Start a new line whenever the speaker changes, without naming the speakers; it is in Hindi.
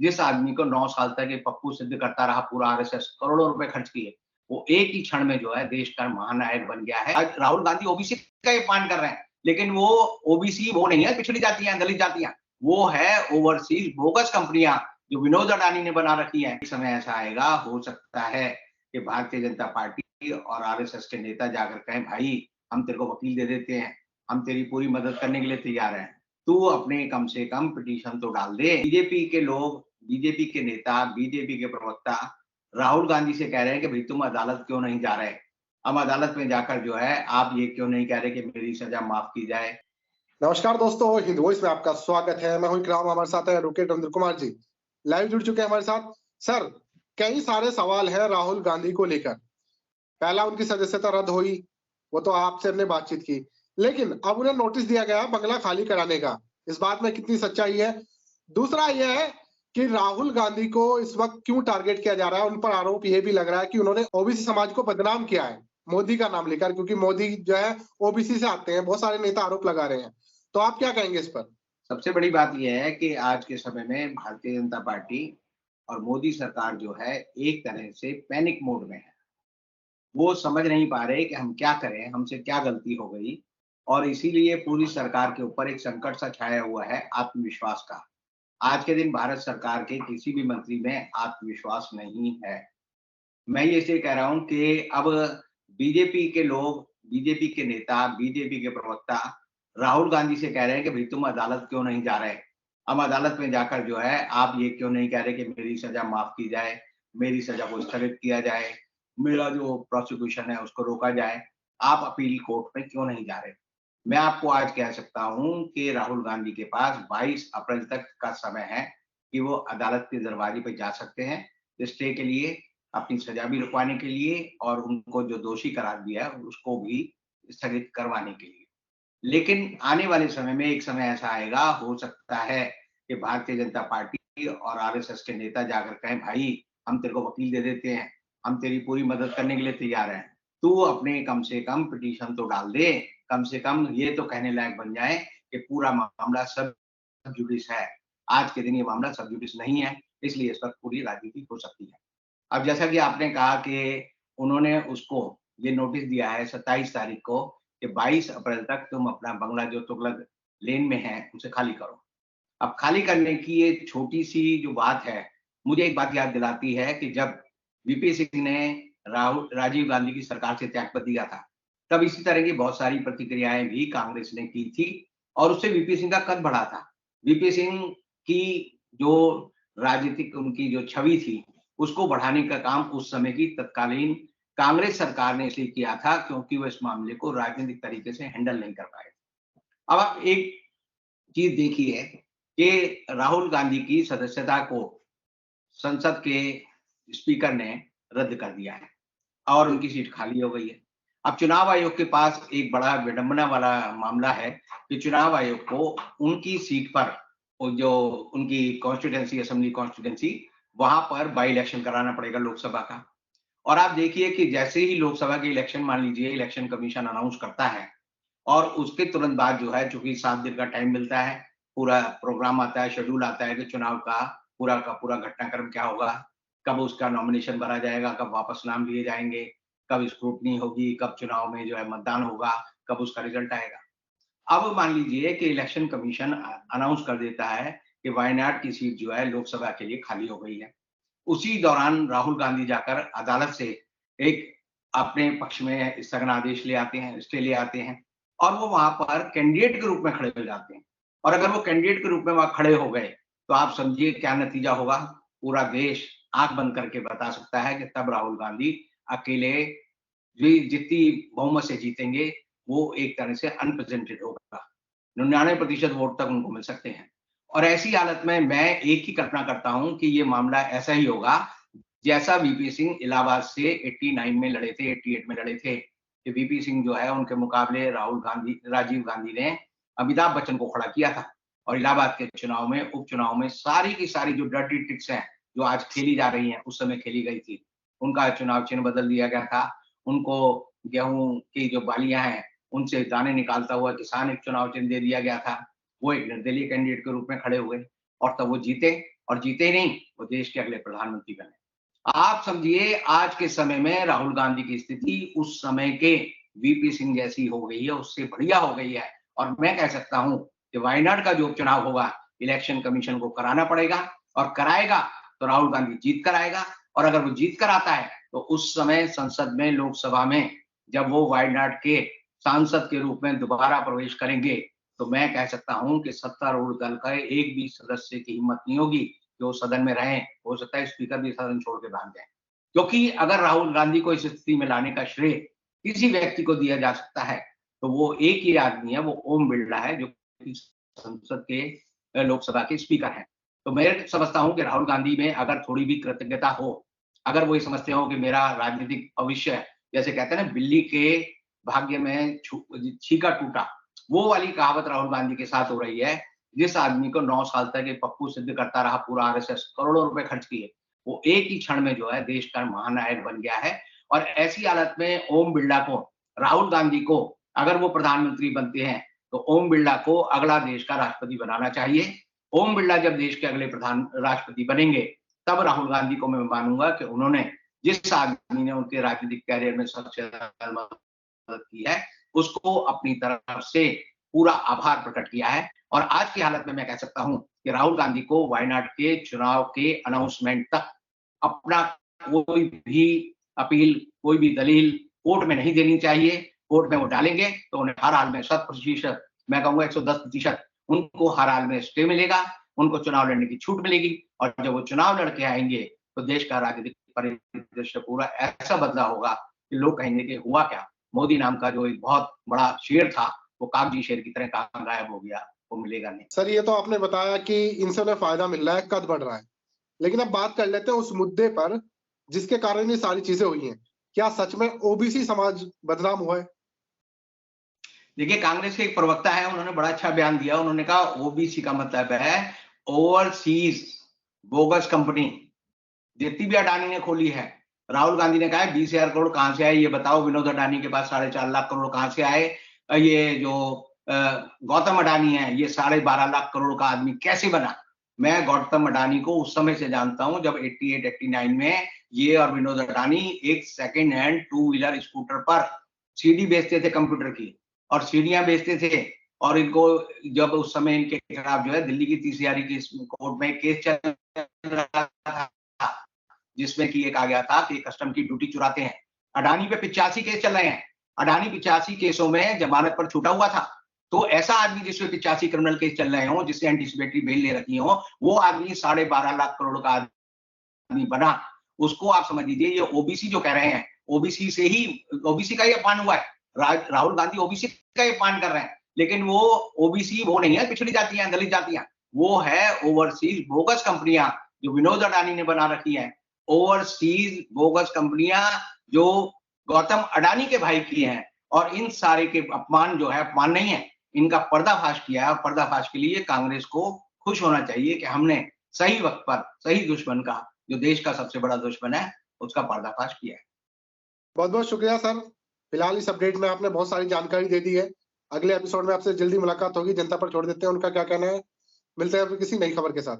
जिस आदमी को 9 साल तक ये पप्पू सिद्ध करता रहा पूरा आरएसएस, करोड़ों रुपए खर्च किए, वो एक ही क्षण में जो है देश का महानायक बन गया है। आज राहुल गांधी ओबीसी का ही अपमान कर रहे हैं, लेकिन वो ओबीसी वो नहीं है, पिछड़ी जातियां, दलित जातियां, वो है ओवरसीज बोगस कंपनियां जो विनोद अडानी ने बना रखी है। एक समय ऐसा आएगा, हो सकता है कि भारतीय जनता पार्टी और आरएसएस के नेता जाकर कहें, भाई हम तेरे को वकील दे देते हैं, हम तेरी पूरी मदद करने के लिए तैयार हैं, तू अपने कम से कम पिटीशन तो डाल दे। बीजेपी के लोग, बीजेपी के नेता, बीजेपी के प्रवक्ता राहुल गांधी से कह रहे हैं कि भाई तुम अदालत क्यों नहीं जा रहे? हम अदालत में जाकर जो है आप ये क्यों नहीं कह रहे कि मेरी सजा माफ की जाए?
नमस्कार दोस्तों, हिंद वॉइस में आपका स्वागत है। मैं हूं इकराम, हमारे साथ है एडवोकेट रविंद्र कुमार जी, लाइव जुड़ चुके हैं हमारे साथ। सर, कई सारे सवाल हैं राहुल गांधी को लेकर। पहला, उनकी सदस्यता रद्द हुई, वो तो आपसे हमने बातचीत की, लेकिन अब उन्हें नोटिस दिया गया बंगला खाली कराने का। इस बात में कितनी सच्चाई है? दूसरा यह है कि राहुल गांधी को इस वक्त क्यों टारगेट किया जा रहा है? उन पर आरोप यह भी लग रहा है कि उन्होंने ओबीसी समाज को बदनाम किया है मोदी का नाम लेकर, क्योंकि मोदी जो है ओबीसी से आते हैं। बहुत सारे नेता आरोप लगा रहे हैं, तो आप क्या कहेंगे इस पर?
सबसे बड़ी बात यह है कि आज के समय में भारतीय जनता पार्टी और मोदी सरकार जो है एक तरह से पैनिक मोड में है। वो समझ नहीं पा रहे कि हम क्या करें, हमसे क्या गलती हो गई, और इसीलिए पूरी सरकार के ऊपर एक संकट सा छाया हुआ है आत्मविश्वास का। आज के दिन भारत सरकार के किसी भी मंत्री में आत्मविश्वास नहीं है। मैं ये इसलिए कह रहा हूँ कि अब बीजेपी के लोग, बीजेपी के नेता, बीजेपी के प्रवक्ता राहुल गांधी से कह रहे हैं कि भाई तुम अदालत क्यों नहीं जा रहे? हम अदालत में जाकर जो है आप ये क्यों नहीं कह रहे कि मेरी सजा माफ की जाए, मेरी सजा को स्थगित किया जाए, मेरा जो प्रोसिक्यूशन है उसको रोका जाए, आप अपील कोर्ट में क्यों नहीं जा रहे? मैं आपको आज कह सकता हूँ कि राहुल गांधी के पास 22 अप्रैल तक का समय है कि वो अदालत के दरवाजे पे जा सकते हैं स्टे के लिए, अपनी सजा भी रुकवाने के लिए और उनको जो दोषी करार दिया है उसको भी स्थगित करवाने के लिए। लेकिन आने वाले समय में एक समय ऐसा आएगा, हो सकता है कि भारतीय जनता पार्टी और आरएसएस के नेता जाकर कहें, भाई हम तेरे को वकील दे देते हैं, हम तेरी पूरी मदद करने के लिए तैयार हैं, तू अपने कम से कम पिटीशन तो डाल दे, कम से कम ये तो कहने लायक बन जाए कि पूरा मामला सब जुडिस है। आज के दिन ये मामला सब जुडिस नहीं है, इसलिए इस पर पूरी राजनीति हो सकती है। अब जैसा कि आपने कहा कि उन्होंने उसको ये नोटिस दिया है 27 तारीख को कि 22 अप्रैल तक तुम अपना बंगला जो तुगलक लेन में है, उसे खाली करो। अब खाली करने की ये छोटी-सी जो बात है, मुझे एक बात याद दिलाती है कि जब वीपी सिंह ने राजीव गांधी की सरकार से त्यागपत्र दिया था, तब इसी तरह की बहुत सारी प्रतिक्रियाएँ भी कांग्रेस ने की थी और उससे वीपी सिंह का कद बढ़ा था। वीपी सिंह की जो राजनीतिक उनकी जो छवि थी, उसको बढ़ाने का काम उस समय की तत्कालीन कांग्रेस सरकार ने इसलिए किया था क्योंकि वो इस मामले को राजनीतिक तरीके से हैंडल नहीं कर पाए। अब आप एक चीज़ देखिए कि राहुल गांधी की सदस्यता को संसद के स्पीकर ने रद्द कर दिया है और उनकी सीट खाली हो गई है। अब चुनाव आयोग के पास एक बड़ा विडंबना वाला मामला है कि चुनाव आयोग को उनकी सीट पर वो जो उनकी कॉन्स्टिट्यूएंसी, असेंबली कॉन्स्टिट्यूएंसी, वहाँ पर बाय इलेक्शन कराना पड़ेगा लोकसभा का। और आप देखिए कि जैसे ही लोकसभा के इलेक्शन, मान लीजिए इलेक्शन कमीशन अनाउंस करता है और उसके तुरंत बाद जो है, चूँकि 7 दिन का टाइम मिलता है, पूरा प्रोग्राम आता है, शेड्यूल आता है कि चुनाव का पूरा घटनाक्रम क्या होगा, कब उसका नॉमिनेशन भरा जाएगा, कब वापस नाम लिए जाएँगे, कब स्क्रूटनी होगी, कब चुनाव में जो है मतदान होगा, कब उसका रिजल्ट आएगा। अब मान लीजिए कि इलेक्शन कमीशन अनाउंस कर देता है कि वायनाड की सीट जो है लोकसभा के लिए खाली हो गई है। उसी दौरान राहुल गांधी जाकर अदालत से एक अपने पक्ष में स्थगनादेश ले आते हैं, स्टे ले आते हैं और वो वहाँ पर कैंडिडेट के रूप में खड़े हो जाते हैं। और अगर वो कैंडिडेट के रूप में वहाँ खड़े हो गए, तो आप समझिए क्या नतीजा होगा। पूरा देश आँख बंद करके बता सकता है कि तब राहुल गांधी अकेले जी जितनी बहुमत से जीतेंगे, वो एक तरह से अनप्रेजेंटेड होगा। 99% वोट तक उनको मिल सकते हैं। और ऐसी हालत में मैं एक ही कल्पना करता हूँ कि ये मामला ऐसा ही होगा, जैसा वीपी सिंह इलाहाबाद से 89 में लड़े थे, 88 में लड़े थे, कि वीपी सिंह जो है उनके मुकाबले राजीव गांधी ने अमिताभ बच्चन को खड़ा किया था। और इलाहाबाद के चुनाव में, उपचुनाव में सारी की सारी जो डर्टी ट्रिक्स हैं, जो आज खेली जा रही हैं, उस समय खेली गई थी। उनका चुनाव चिन्ह बदल दिया गया था। उनको गेहूँ की जो बालियाँ हैं, उनसे दाने निकालता हुआ किसान एक चुनाव चिन्ह दे दिया गया था। वो एक निर्दलीय कैंडिडेट के रूप में खड़े हुए और तब वो जीते और जीते ही नहीं, वो देश के अगले प्रधानमंत्री बने। आप समझिए आज के समय में राहुल गांधी की स्थिति उस समय के वीपी सिंह जैसी हो गई है, उससे बढ़िया हो गई है। और मैं कह सकता हूं कि वायनाड का जो उपचुनाव होगा, इलेक्शन कमीशन को कराना पड़ेगा, और कराएगा तो राहुल गांधी जीत कर आएगा। और अगर वो जीत कर आता है तो उस समय संसद में, लोकसभा में, जब वो वायनाड के सांसद के रूप में दोबारा प्रवेश करेंगे, तो मैं कह सकता हूं कि सत्तारूढ़ दल का एक भी सदस्य की हिम्मत नहीं होगी जो सदन में रहें। हो सकता है स्पीकर भी सदन छोड़ के भाग जाए, क्योंकि अगर राहुल गांधी को इस स्थिति में लाने का श्रेय किसी व्यक्ति को दिया जा सकता है तो वो एक ही आदमी है, वो ओम बिरला है, जो संसद के लोकसभा के स्पीकर हैं। तो मैं समझता हूं कि राहुल गांधी में अगर थोड़ी भी कृतज्ञता हो, अगर वो ये समझते हो कि मेरा राजनीतिक भविष्य है, जैसे कहते हैं ना, बिल्ली के भाग्य में छीका टूटा, वो वाली कहावत राहुल गांधी के साथ हो रही है। जिस आदमी को 9 साल तक ये पप्पू सिद्ध करता रहा, पूरा आरएसएस करोड़ों रुपए खर्च किए, वो एक ही क्षण में जो है देश का महानायक बन गया है। और ऐसी हालत में ओम बिरला को, राहुल गांधी को अगर वो प्रधानमंत्री बनते हैं तो ओम बिरला को अगला देश का राष्ट्रपति बनाना चाहिए। ओम बिरला जब देश के अगले प्रधान राष्ट्रपति बनेंगे, तब राहुल गांधी को मैं मानूंगा कि उन्होंने, जिस आदमी ने उनके राजनीतिक कैरियर में सबसे ज्यादा मदद की है, उसको अपनी तरफ से पूरा आभार प्रकट किया है। और आज की हालत में मैं कह सकता हूं कि राहुल गांधी को वायनाड के चुनाव के अनाउंसमेंट तक अपना कोई भी अपील, कोई भी दलील कोर्ट में नहीं देनी चाहिए। कोर्ट में वो डालेंगे तो उन्हें हर हाल में 100%, मैं कहूंगा 110%, उनको हर हाल में स्टे मिलेगा, उनको चुनाव लड़ने की छूट मिलेगी। और जब वो चुनाव लड़के आएंगे तो देश का राजनीतिक परिदृश्य पूरा ऐसा बदला होगा कि लोग कहेंगे कि हुआ क्या, मोदी नाम का जो एक बहुत बड़ा शेर था, वो कागजी शेर की तरह कहां गायब हो गया, वो मिलेगा नहीं।
सर, ये तो आपने बताया कि इनसे उन्हें फायदा मिल रहा है, कद बढ़ रहा है, लेकिन अब बात कर लेते हैं उस मुद्दे पर जिसके कारण ये सारी चीजें हुई हैं। क्या सच में ओबीसी समाज बदनाम हुआ है?
देखिए, कांग्रेस के एक प्रवक्ता है, उन्होंने बड़ा अच्छा बयान दिया। उन्होंने कहा ओबीसी का मतलब है ओवरसीज बोगस कंपनी, जितनी भी अडानी ने खोली है। राहुल गांधी ने कहा है 20,000 करोड़ कहां से आए ये बताओ, विनोद अडानी के पास 4.5 लाख करोड़ कहां से आए, ये जो गौतम अडानी है, ये 12.5 लाख करोड़ का आदमी कैसे बना। मैं गौतम अडानी को उस समय से जानता हूं जब 88-89 में ये और विनोद अडानी एक सेकेंड हैंड 2 व्हीलर स्कूटर पर सीडी बेचते थे कंप्यूटर की, और सीडियां बेचते थे। और इनको जब उस समय इनके खिलाफ जो है दिल्ली की तीसरी की कोर्ट में केस चल रहा था, जिसमें कि एक आ गया था कि कस्टम की ड्यूटी चुराते हैं। अडानी पे 85 केस चल रहे हैं। अडानी 85 केसों में जमानत पर छूटा हुआ था। तो ऐसा आदमी जिसमें 85 क्रिमिनल केस चल रहे हो, जिससे एंटीसिपेटरी बेल ले रखी हो, वो आदमी 12.5 लाख करोड़ का आदमी बना। उसको आप समझ लीजिए, ये ओबीसी जो कह रहे हैं, ओबीसी से ही, ओबीसी का ही अपमान हुआ है। राहुल गांधी ओबीसी का ही अपमान कर रहे हैं, लेकिन वो ओबीसी वो नहीं है, पिछड़ी जातियां, दलित जातियां, वो है ओवरसीज बोगस कंपनियां जो विनोद अडानी ने बना रखी है। ओवरसीज बोगस कंपनियां जो गौतम अडानी के भाई की हैं। और इन सारे के अपमान जो है, अपमान नहीं है, इनका पर्दाफाश किया है। और पर्दाफाश के लिए कांग्रेस को खुश होना चाहिए कि हमने सही वक्त पर सही दुश्मन का, जो देश का सबसे बड़ा दुश्मन है, उसका पर्दाफाश किया है।
बहुत बहुत शुक्रिया सर। फिलहाल इस अपडेट में आपने बहुत सारी जानकारी दे दी है। अगले एपिसोड में आपसे जल्दी मुलाकात होगी। जनता पर छोड़ देते हैं उनका क्या कहना है। मिलते हैं फिर किसी नई खबर के साथ।